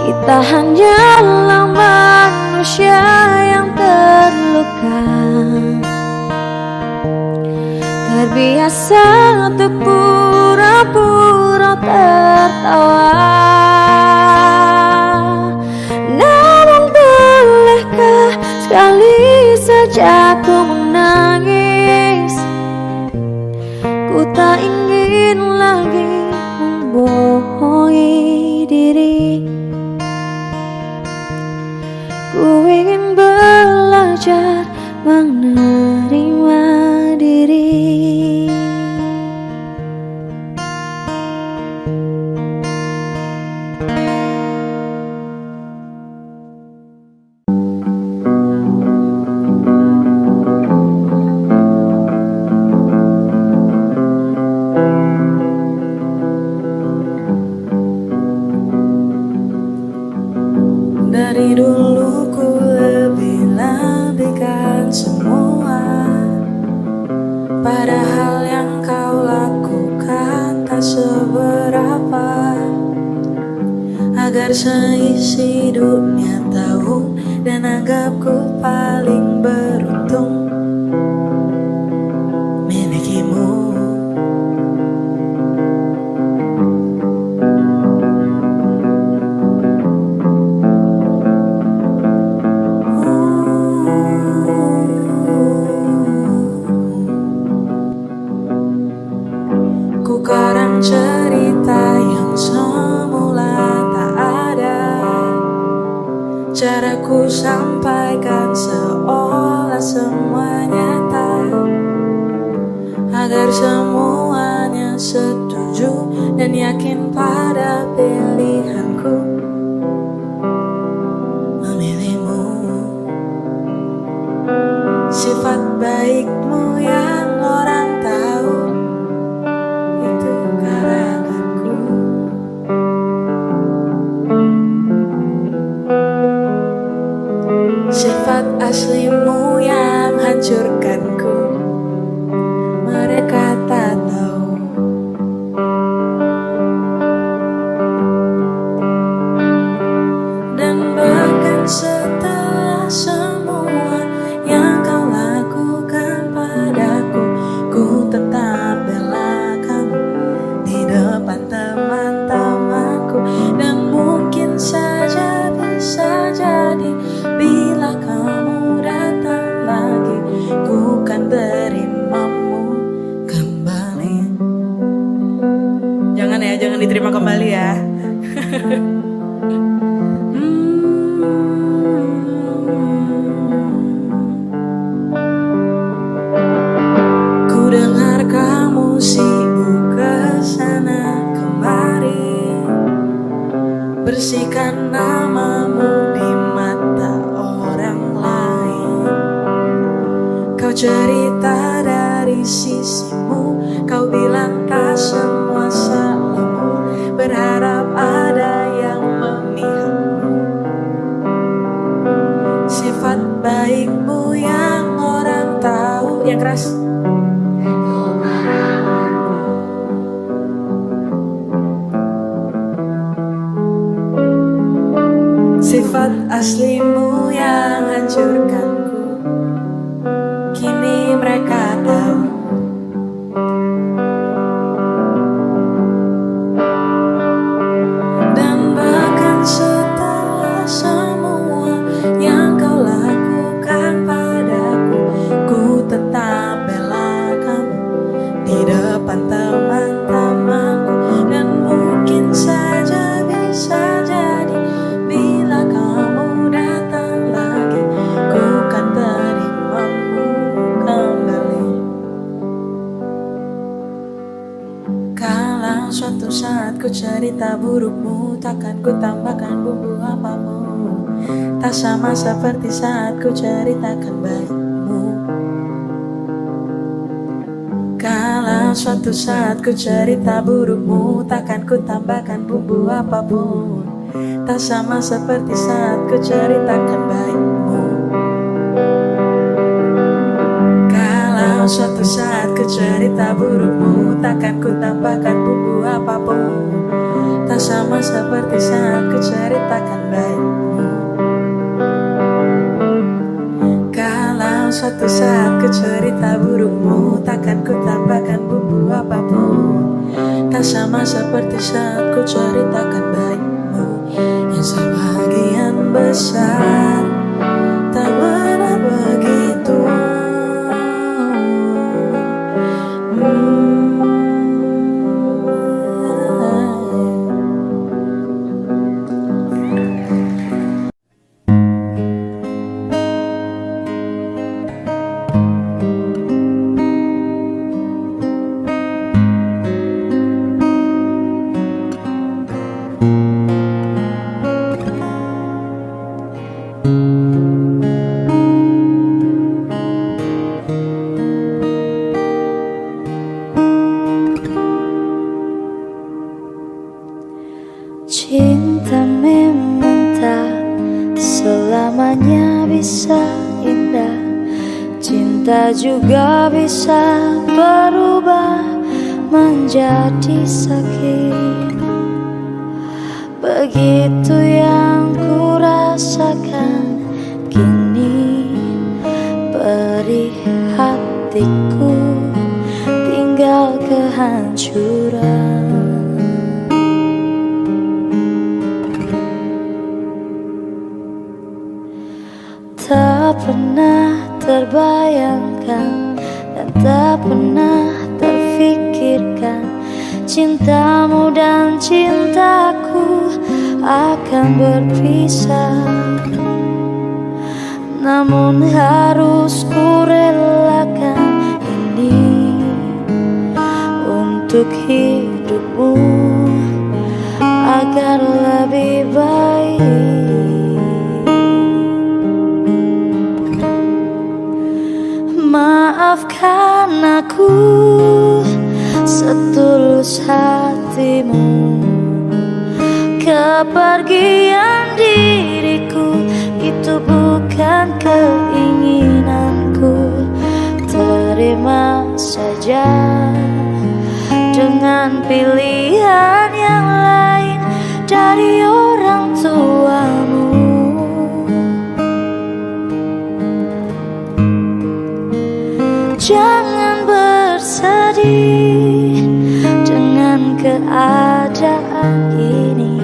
Kita hanyalah manusia yang terluka, terbiasa untuk pura-pura tertawa. Namun bolehkah sekali saja ku menangis? Ku tak ingin lagi membohongi diri. Ku ingin belajar menerima diri. Dari dulu ku lebih-lebihkan semua, padahal yang kau lakukan tak seberapa. Agar seisi dunia tahu dan anggapku paling beruntung milikimu. Karang cerita yang semula tak ada, caraku sampaikan seolah semua nyata, agar semuanya setuju dan yakin pada pilihanku memilihmu. Sifat baikmu yang orang tahu, sifat aslimu yang hancurkanku, mereka tak tahu. Dan bahkan setelah semua yang kau lakukan padaku, ku tetap bela kamu di depan teman-temanku. Dan mungkin saja bisa jadi bila kamu datang lagi, ku kan berimamu kembali. Jangan ya, jangan diterima kembali ya. Ku dengar kamu sibuk kesana bersihkan namamu di mata orang lain. Kau cerita dari sisimu, kau bilang tak semua salahmu, berharap ada yang memihakmu. Sifat baikmu yang orang tahu. Yang keras. Sifat aslimu yang hancurkanku, kini mereka tahu. Dan bahkan setelah semua yang kau lakukan padaku, ku tetap bela kamu di depan teman-temanku. Dan mungkin saja bisa jadi bila kamu datang lagi, ku kan terimamu kembali. Kalau suatu saat ku cerita burukmu, takkan ku tambahkan bumbu apapun. Tak sama seperti saat ku ceritakan baikmu. Kalau suatu saat ku cerita burukmu, takkan ku tambahkan bumbu apapun. Tak sama seperti saat ku ceritakan baikmu. Kalau suatu saat ku cerita burukmu, takkan ku tambahkan bumbu apapun. Tak sama seperti saat ku ceritakan baikmu. Kalau suatu saat ku cerita burukmu, takkan ku tambahkan bumbu apapun. Tak sama seperti saat ku ceritakan baikmu. Yang sebagian besar tak benar begitu. Cinta memang tak selamanya bisa indah. Cinta juga bisa berubah menjadi sakit. Begitu yang ku rasakan kini, perih hatiku tinggal kehancuran. Tak pernah terbayangkan dan tak pernah terfikirkan cintamu dan cintaku akan berpisah. Namun harus ku relakan ini untuk hidupmu agar lebih baik. Maafkan aku setulus hatimu. Kepergian diriku itu bukan keinginanku. Terima saja dengan pilihan yang lain dari orang tuamu. Jangan bersedih dengan keadaan ini.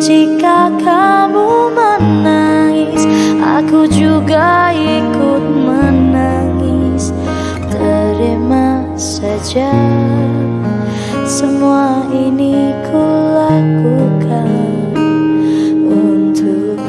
Jika kamu menangis, aku juga ikut menangis. Terima saja semua ini ku lakukan untukmu.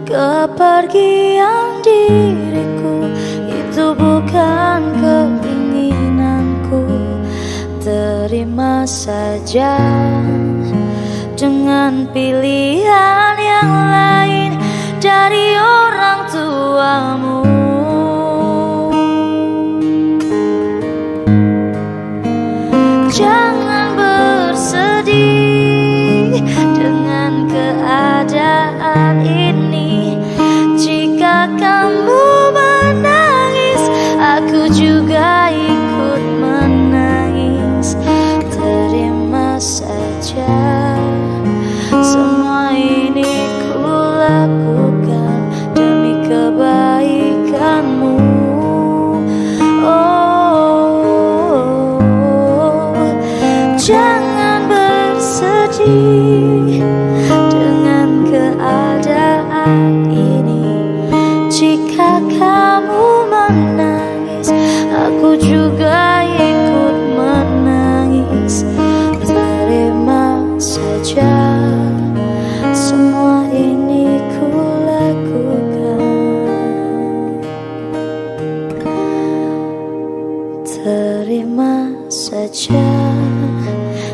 Kepergian diriku itu bukan keinginanku. Terima saja dengan pilihan yang lain dari orang tuamu. Jangan bersedih dengan keadaan ini. Jika kamu menangis, aku juga ikut menangis. Terima saja, semua ini ku lakukan demi kebaikanmu. Jangan bersedih dengan keadaan ini. Jika kamu menangis, aku juga ikut menangis. Terima saja, semua ini ku lakukan. Terima saja,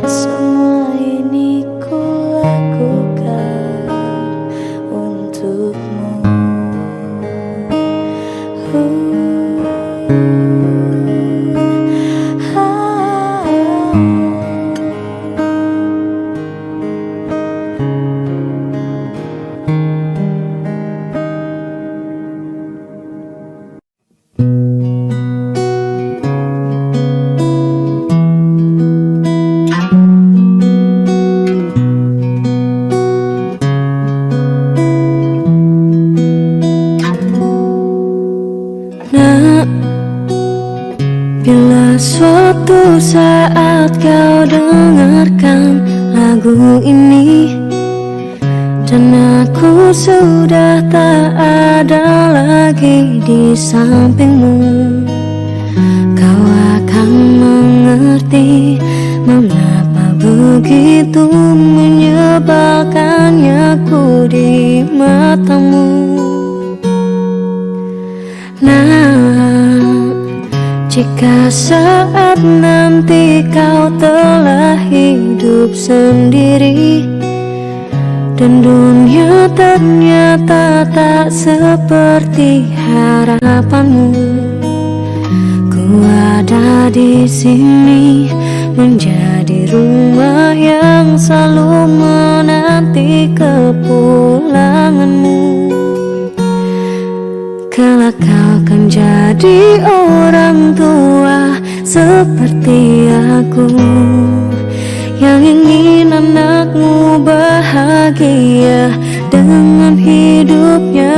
semua ini ku lakukan untukmu. Bila suatu saat kau dengarkan lagu ini dan aku sudah tak ada lagi di sampingmu, kau akan mengerti mengapa begitu menyebalkannya ku di matamu. Jika saat nanti kau telah hidup sendiri dan dunia ternyata tak seperti harapanmu, ku ada di sini menjadi rumah yang selalu menanti kepulanganmu. Kelak kau kan jadi orang tua seperti aku, yang ingin anakmu bahagia dengan hidupnya.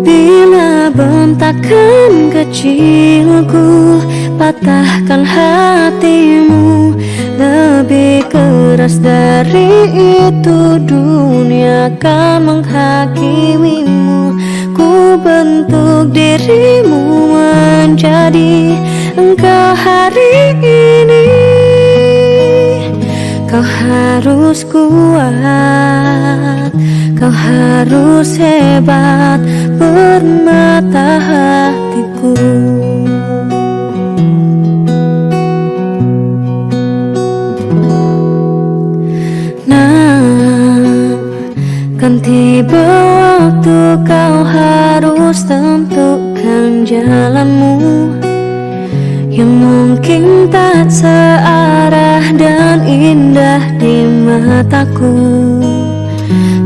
Bila bentakan kecilku patahkan hatimu, lebih keras dari itu dunia akan menghakimimu. Ku bentuk dirimu menjadi engkau hari ini. Kau harus kuat, kau harus hebat, permata hatiku. Kan tiba waktu kau harus tentukan jalanmu, yang mungkin tak searah dan indah di mataku.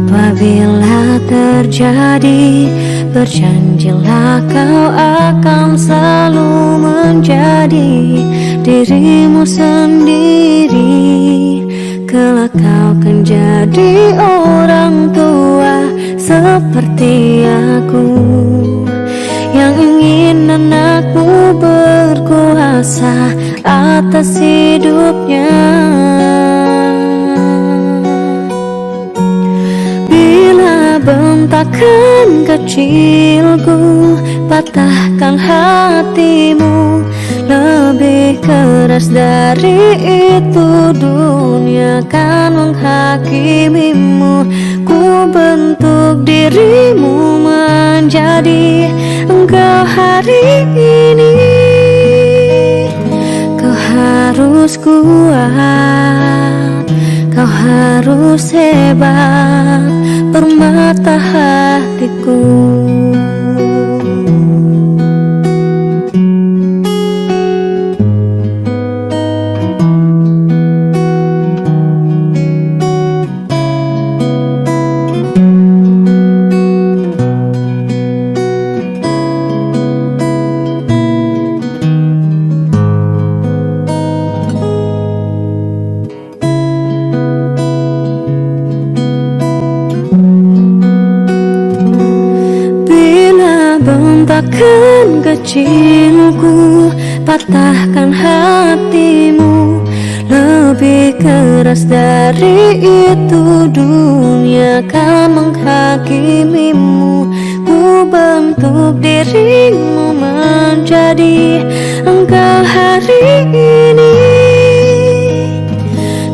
Apabila terjadi, berjanjilah kau akan selalu menjadi dirimu sendiri. Kelak kau kan jadi orang tua seperti aku, yang ingin anakmu berkuasa atas hidupnya. Bila bentakan kecilku patahkan hatimu, lebih keras dari itu. Dunia kan menghakimimu. Ku bentuk dirimu menjadi engkau hari ini. Kau harus kuat, kau harus hebat, permata hatiku. Bentakan kecilku, patahkan hatimu. Lebih keras dari itu, dunia kan menghakimimu. Ku bentuk dirimu menjadi engkau hari ini.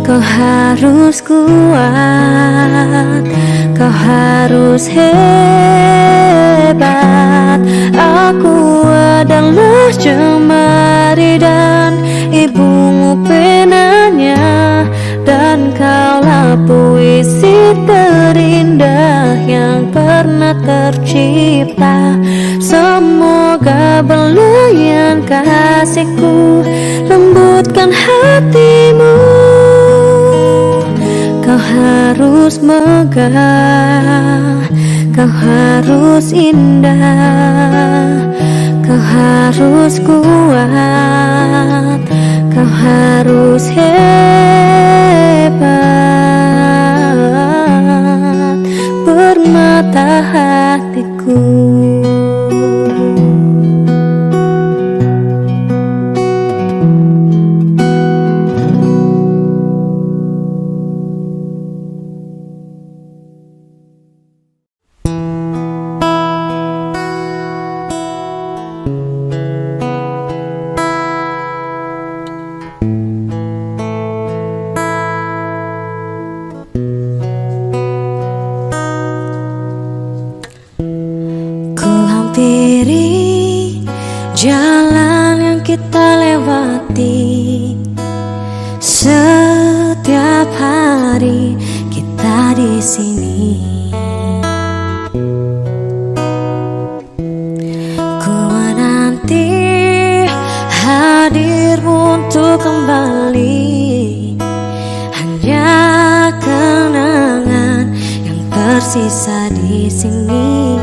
Kau harus kuat, kau harus hebat. Aku adalah jemari dan ibumu penanya, dan kaulah puisi terindah yang pernah tercipta. Semoga belayan kasihku lembutkan hatimu. Kau harus megah, kau harus indah, kau harus kuat, kau harus hebat, permata hatiku. Jalan yang kita lewati setiap hari kita di sini. Ku menanti hadirmu untuk kembali. Hanya kenangan yang tersisa di sini.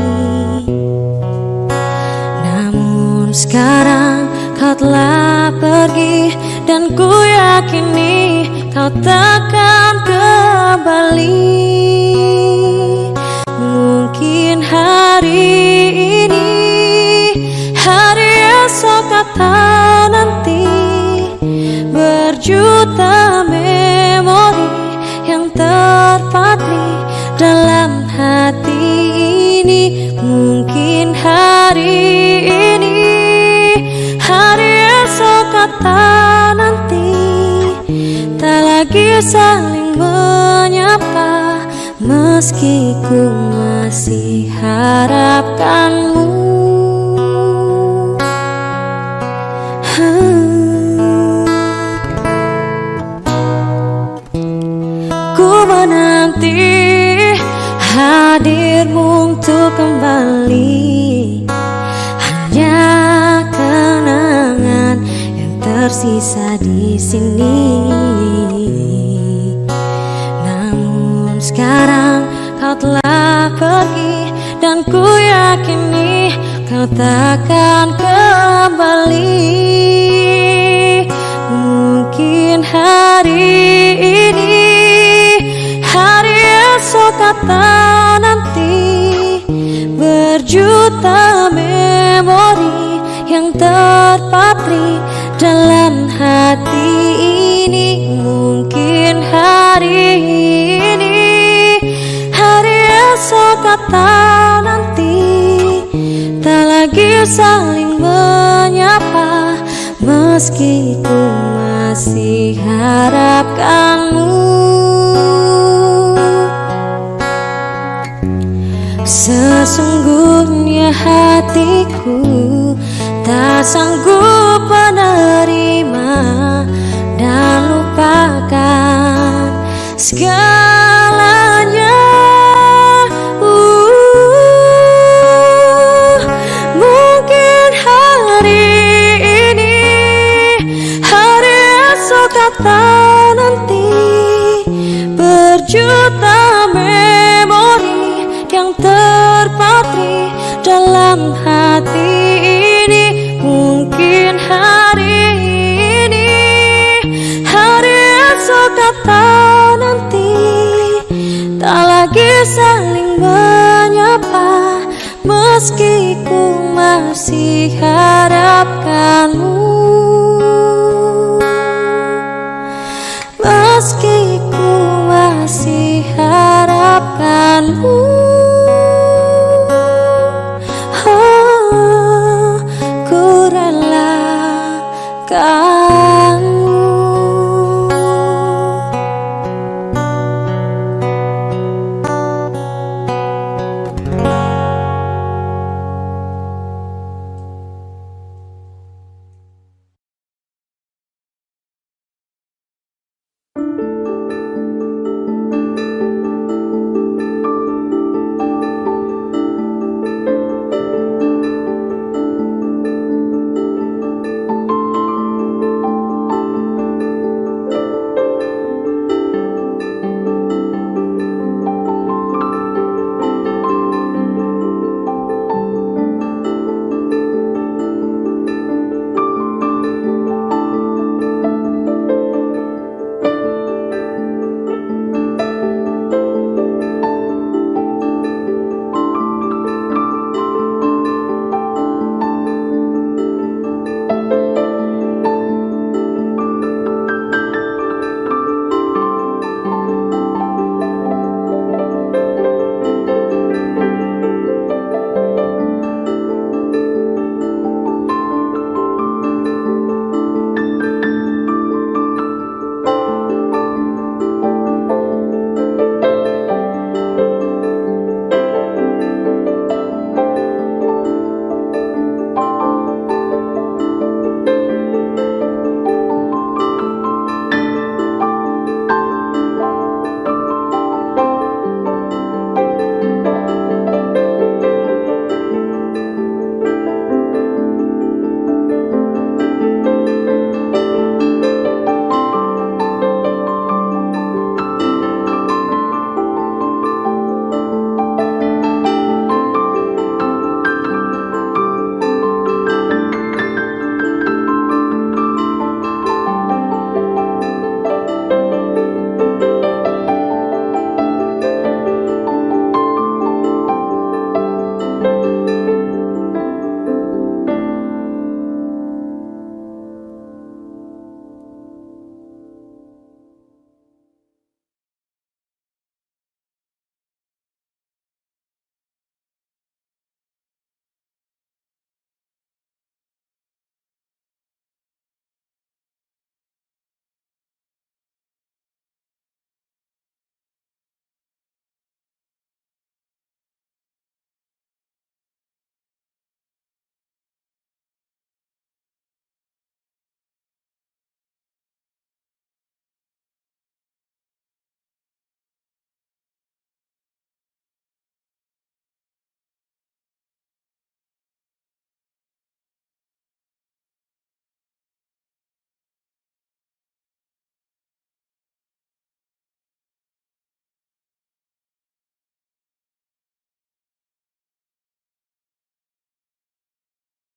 Sekarang kau telah pergi dan ku yakini kau takkan kembali. Mungkin hari ini, hari esok atau nanti, berjuta memori yang terpatri dalam hati ini. Mungkin hari ini, hari esok atau nanti, tak lagi saling menyapa, meski ku masih harapkanmu. Ku menanti hadirmu untuk kembali. Hanya kenangan yang tersisa di sini. Namun sekarang kau telah pergi dan ku yakini kau takkan kembali. Mungkin hari ini, hari esok atau nanti, berjuta memori yang terpatri dalam hati ini. Mungkin hari ini, hari esok atau nanti, tak lagi saling menyapa, meski ku masih harapkanmu. Sesungguhnya hatiku tak sanggup menerima dan lupakan segalanya. Mungkin hari ini, hari esok atau nanti, berjuta memori yang terpatri dalam hati ini. Mungkin hari ini, hari esok atau nanti, tak lagi saling menyapa, meski ku masih harapkanmu. Meski ku masih harapkanmu.